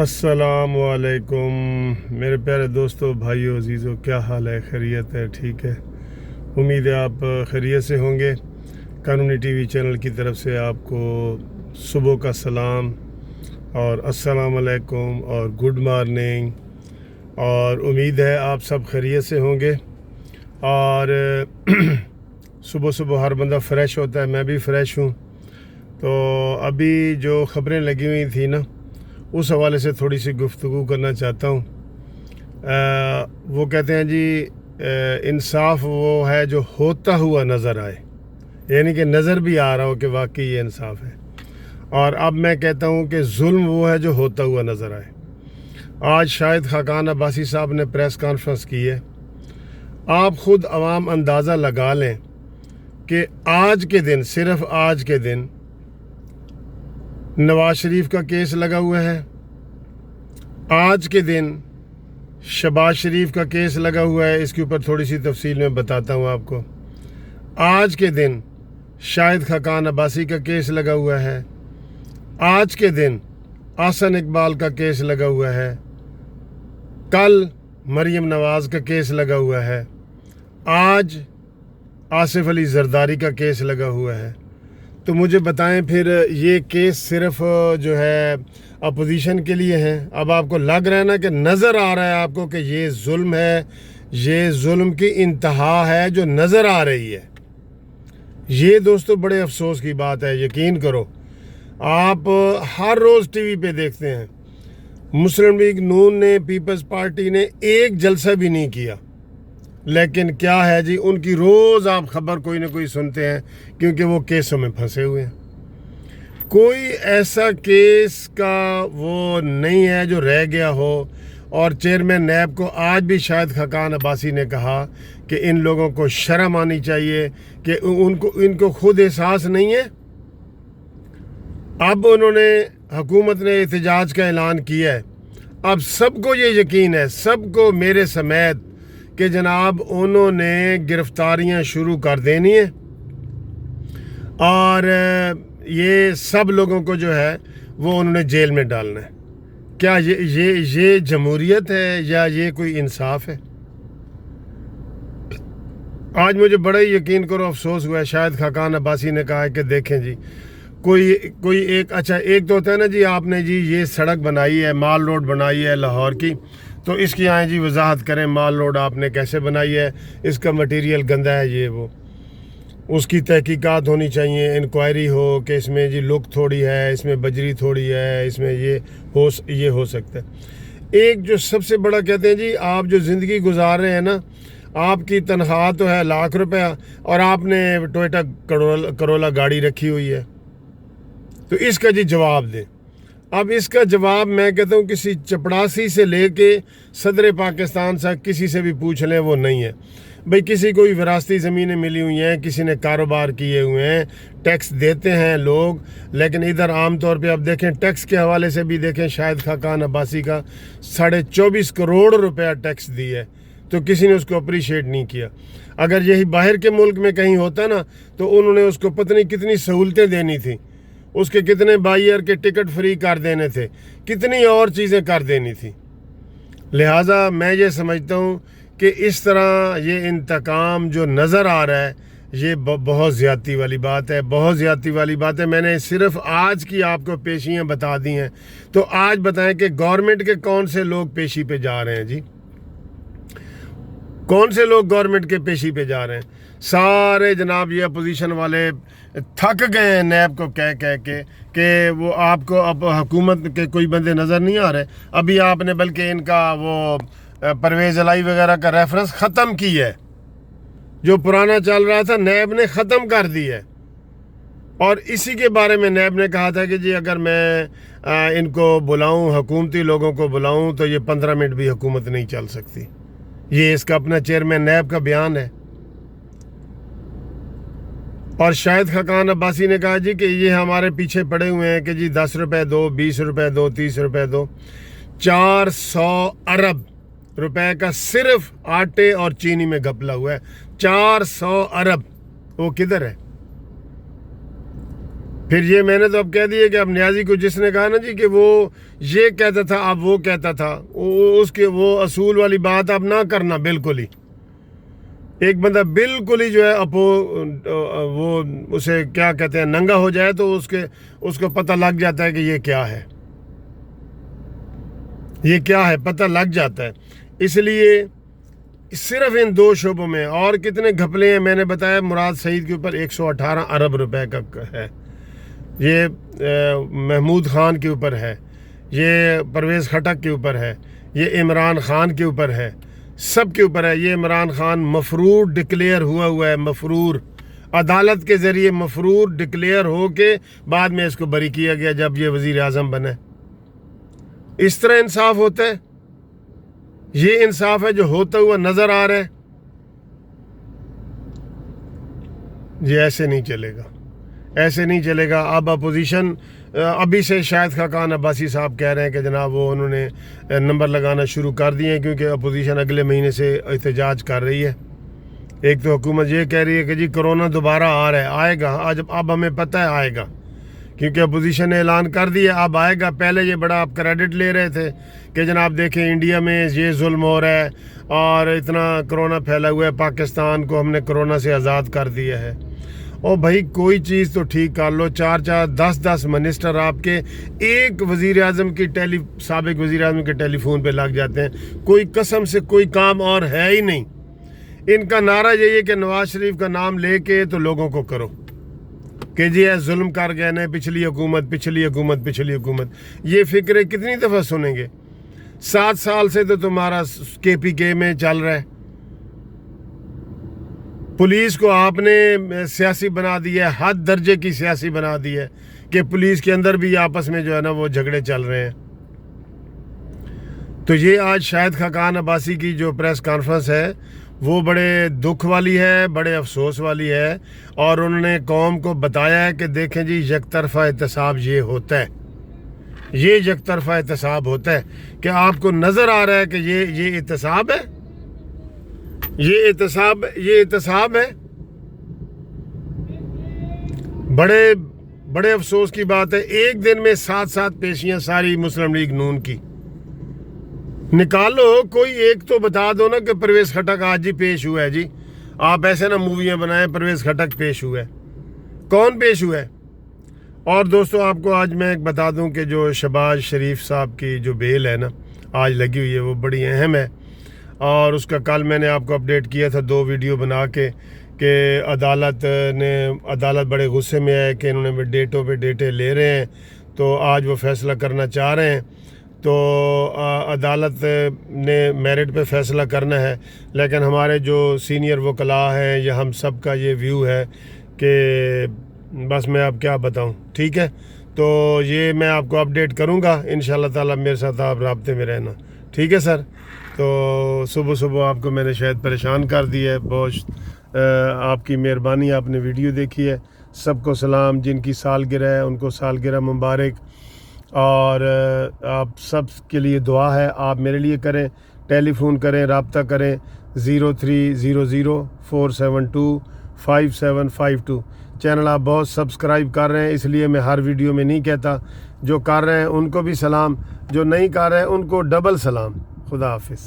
السلام علیکم میرے پیارے دوستو، بھائیو، عزیزو، کیا حال ہے؟ خیریت ہے؟ ٹھیک ہے، امید ہے آپ خیریت سے ہوں گے۔ قانونی ٹی وی چینل کی طرف سے آپ کو صبح کا سلام اور السلام علیکم اور گڈ مارننگ، اور امید ہے آپ سب خیریت سے ہوں گے۔ اور صبح صبح ہر بندہ فریش ہوتا ہے، میں بھی فریش ہوں۔ تو ابھی جو خبریں لگی ہوئی تھیں نا، اس حوالے سے تھوڑی سی گفتگو کرنا چاہتا ہوں۔ وہ کہتے ہیں جی انصاف وہ ہے جو ہوتا ہوا نظر آئے، یعنی کہ نظر بھی آ رہا ہو کہ واقعی یہ انصاف ہے۔ اور اب میں کہتا ہوں کہ ظلم وہ ہے جو ہوتا ہوا نظر آئے۔ آج شاہد خاقان عباسی صاحب نے پریس کانفرنس کی ہے۔ آپ خود عوام اندازہ لگا لیں کہ آج کے دن، صرف آج کے دن، نواز شریف کا کیس لگا ہوا ہے، آج کے دن شہباز شریف کا کیس لگا ہوا ہے۔ اس کے اوپر تھوڑی سی تفصیل میں بتاتا ہوں آپ کو۔ آج کے دن شاہد خاقان عباسی کا کیس لگا ہوا ہے، آج کے دن احسن اقبال کا کیس لگا ہوا ہے، کل مریم نواز کا کیس لگا ہوا ہے، آج آصف علی زرداری کا کیس لگا ہوا ہے۔ تو مجھے بتائیں پھر یہ کیس صرف جو ہے اپوزیشن کے لیے ہیں؟ اب آپ کو لگ رہا ہے نا، کہ نظر آ رہا ہے آپ کو کہ یہ ظلم ہے، یہ ظلم کی انتہا ہے جو نظر آ رہی ہے۔ یہ دوستو بڑے افسوس کی بات ہے، یقین کرو۔ آپ ہر روز ٹی وی پہ دیکھتے ہیں، مسلم لیگ نون نے، پیپلز پارٹی نے ایک جلسہ بھی نہیں کیا، لیکن کیا ہے جی، ان کی روز آپ خبر کوئی نہ کوئی سنتے ہیں، کیونکہ وہ کیسوں میں پھنسے ہوئے ہیں۔ کوئی ایسا کیس کا وہ نہیں ہے جو رہ گیا ہو۔ اور چیئرمین نیب کو آج بھی شاہد خاقان عباسی نے کہا کہ ان لوگوں کو شرم آنی چاہیے، کہ ان کو خود احساس نہیں ہے۔ اب انہوں نے، حکومت نے احتجاج کا اعلان کیا ہے۔ اب سب کو یہ یقین ہے، سب کو میرے سمیت، کہ جناب انہوں نے گرفتاریاں شروع کر دینی ہیں، اور یہ سب لوگوں کو جو ہے وہ انہوں نے جیل میں ڈالنا ہے۔ کیا یہ جمہوریت ہے یا یہ کوئی انصاف ہے؟ آج مجھے بڑا ہی، یقین کرو، افسوس ہوا ہے۔ شاہد خاقان عباسی نے کہا ہے کہ دیکھیں جی، کوئی ایک تو ہوتا ہے نا جی، آپ نے جی یہ سڑک بنائی ہے، مال روڈ بنائی ہے لاہور کی، تو اس کی آئیں جی وضاحت کریں، مال روڈ آپ نے کیسے بنائی ہے، اس کا مٹیریل گندا ہے، یہ وہ، اس کی تحقیقات ہونی چاہیے، انکوائری ہو کہ اس میں جی لک تھوڑی ہے، اس میں بجری تھوڑی ہے، اس میں یہ ہو سکتا ہے۔ ایک جو سب سے بڑا کہتے ہیں جی، آپ جو زندگی گزار رہے ہیں نا، آپ کی تنخواہ تو ہے ₹1,00,000 اور آپ نے ٹوئٹا کرولا گاڑی رکھی ہوئی ہے، تو اس کا جی جواب دیں۔ اب اس کا جواب میں کہتا ہوں کسی چپڑاسی سے لے کے صدر پاکستان سے کسی سے بھی پوچھ لیں، وہ نہیں ہے۔ بھئی کسی کو وراثتی زمینیں ملی ہوئی ہیں، کسی نے کاروبار کیے ہوئے ہیں، ٹیکس دیتے ہیں لوگ، لیکن ادھر عام طور پہ آپ دیکھیں، ٹیکس کے حوالے سے بھی دیکھیں، شاہد خاقان عباسی کا 24.5 کروڑ روپیہ ٹیکس دی ہے، تو کسی نے اس کو اپریشیٹ نہیں کیا۔ اگر یہی باہر کے ملک میں کہیں ہوتا نا، تو انہوں نے اس کو پتہ نہیں کتنی سہولتیں دینی تھیں، اس کے کتنے بائی ایئر کے ٹکٹ فری کر دینے تھے، کتنی اور چیزیں کر دینی تھی۔ لہٰذا میں یہ سمجھتا ہوں کہ اس طرح یہ انتقام جو نظر آ رہا ہے، یہ بہت زیادتی والی بات ہے، بہت زیادتی والی بات ہے۔ میں نے صرف آج کی آپ کو پیشیاں بتا دی ہیں، تو آج بتائیں کہ گورنمنٹ کے کون سے لوگ پیشی پہ جا رہے ہیں جی؟ کون سے لوگ گورنمنٹ کے پیشی پہ جا رہے ہیں؟ سارے جناب یہ اپوزیشن والے تھک گئے ہیں نیب کو کہہ کے کہ وہ آپ کو اب حکومت کے کوئی بندے نظر نہیں آ رہے۔ ابھی آپ نے بلکہ ان کا وہ پرویز الہی وغیرہ کا ریفرنس ختم کی ہے، جو پرانا چل رہا تھا نیب نے ختم کر دی ہے۔ اور اسی کے بارے میں نیب نے کہا تھا کہ جی اگر میں ان کو بلاؤں، حکومتی لوگوں کو بلاؤں، تو یہ 15 منٹ بھی حکومت نہیں چل سکتی۔ یہ اس کا اپنا چیئرمین نیب کا بیان ہے۔ اور شاہد خاقان عباسی نے کہا جی کہ یہ ہمارے پیچھے پڑے ہوئے ہیں کہ جی 10 روپے دو، 20 روپے دو، 30 روپے دو۔ 400 ارب روپے کا صرف آٹے اور چینی میں گھپلا ہوا ہے۔ 400 ارب، وہ کدھر ہے؟ پھر یہ میں نے تو اب کہہ دیا کہ اب نیازی کو جس نے کہا نا جی کہ وہ یہ کہتا تھا اب وہ کہتا تھا، اس کے وہ اصول والی بات اب نہ کرنا بالکل ہی۔ ایک بندہ بالکل ہی جو ہے وہ اسے کیا کہتے ہیں ننگا ہو جائے تو اس کو پتہ لگ جاتا ہے کہ یہ کیا ہے، یہ کیا ہے پتہ لگ جاتا ہے۔ اس لیے صرف ان 2 شعبوں میں، اور کتنے گھپلے ہیں میں نے بتایا، مراد سعید کے اوپر 118 ارب روپے کا ہے، یہ محمود خان کے اوپر ہے، یہ پرویز خٹک کے اوپر ہے، یہ عمران خان کے اوپر ہے، سب کے اوپر ہے۔ یہ عمران خان مفرور ڈکلیئر ہوا ہے، مفرور، عدالت کے ذریعے مفرور ڈکلیئر ہو کے بعد میں اس کو بری کیا گیا جب یہ وزیر اعظم بنے۔ اس طرح انصاف ہوتا ہے؟ یہ انصاف ہے جو ہوتا ہوا نظر آ رہا ہے؟ یہ ایسے نہیں چلے گا، ایسے نہیں چلے گا۔ اب اپوزیشن ابھی سے شاہد خاقان عباسی صاحب کہہ رہے ہیں کہ جناب وہ انہوں نے نمبر لگانا شروع کر دیے ہیں، کیونکہ اپوزیشن اگلے مہینے سے احتجاج کر رہی ہے۔ ایک تو حکومت یہ کہہ رہی ہے کہ جی کرونا دوبارہ آ رہا ہے، آئے گا، اب ہمیں پتہ ہے آئے گا، کیونکہ اپوزیشن نے اعلان کر دیا اب آئے گا۔ پہلے یہ بڑا آپ کریڈٹ لے رہے تھے کہ جناب دیکھیں انڈیا میں یہ ظلم ہو رہا ہے اور اتنا کرونا پھیلا ہوا ہے، پاکستان کو ہم نے کرونا سے آزاد کر دیا ہے۔ اور بھائی کوئی چیز تو ٹھیک کر لو، 4 10 منسٹر آپ کے ایک وزیر اعظم کی سابق وزیر اعظم کے ٹیلی فون پہ لگ جاتے ہیں، کوئی قسم سے کوئی کام اور ہے ہی نہیں۔ ان کا نعرہ یہی ہے کہ نواز شریف کا نام لے کے تو لوگوں کو کرو کہ جی ظلم کر گئے نا پچھلی حکومت۔ یہ فکریں کتنی دفعہ سنیں گے؟ 7 سال سے تو تمہارا KPK میں چل رہا ہے۔ پولیس کو آپ نے سیاسی بنا دیا ہے، حد درجے کی سیاسی بنا دی ہے کہ پولیس کے اندر بھی آپس میں جو ہے نا وہ جھگڑے چل رہے ہیں۔ تو یہ آج شاہد خاقان عباسی کی جو پریس کانفرنس ہے وہ بڑے دکھ والی ہے، بڑے افسوس والی ہے، اور انہوں نے قوم کو بتایا ہے کہ دیکھیں جی یک طرفہ احتساب یہ ہوتا ہے، یہ یک طرفہ احتساب ہوتا ہے۔ کہ آپ کو نظر آ رہا ہے کہ یہ احتساب ہے، یہ احتساب ہے۔ بڑے افسوس کی بات ہے، ایک دن میں 7 پیشیاں ساری مسلم لیگ نون کی نکالو، کوئی ایک تو بتا دو نا کہ پرویز خٹک آج جی پیش ہوا ہے۔ جی آپ ایسے نا موویاں بنائیں پرویز خٹک پیش ہوا ہے، کون پیش ہوا ہے؟ اور دوستو آپ کو آج میں ایک بتا دوں کہ جو شہباز شریف صاحب کی جو بیل ہے نا آج لگی ہوئی ہے وہ بڑی اہم ہے، اور اس کا کل میں نے آپ کو اپڈیٹ کیا تھا 2 ویڈیو بنا کے کہ عدالت بڑے غصے میں ہے کہ انہوں نے ڈیٹوں پہ ڈیٹیں لے رہے ہیں، تو آج وہ فیصلہ کرنا چاہ رہے ہیں۔ تو عدالت نے میرٹ پہ فیصلہ کرنا ہے، لیکن ہمارے جو سینئر وکلاء ہیں یا ہم سب کا یہ ویو ہے کہ بس میں اب کیا بتاؤں، ٹھیک ہے؟ تو یہ میں آپ کو اپڈیٹ کروں گا انشاءاللہ تعالی، میرے ساتھ آپ رابطے میں رہنا، ٹھیک ہے سر؟ تو صبح آپ کو میں نے شاید پریشان کر دیا ہے، بہت آپ کی مہربانی، آپ نے ویڈیو دیکھی ہے۔ سب کو سلام، جن کی سالگرہ ہے ان کو سالگرہ مبارک، اور آپ سب کے لیے دعا ہے، آپ میرے لیے کریں، ٹیلی فون کریں، رابطہ کریں 030047255752۔ چینل آپ بہت سبسکرائب کر رہے ہیں، اس لیے میں ہر ویڈیو میں نہیں کہتا، جو کر رہے ہیں ان کو بھی سلام، جو نہیں کر رہے ہیں ان کو ڈبل سلام۔ خدا حافظ۔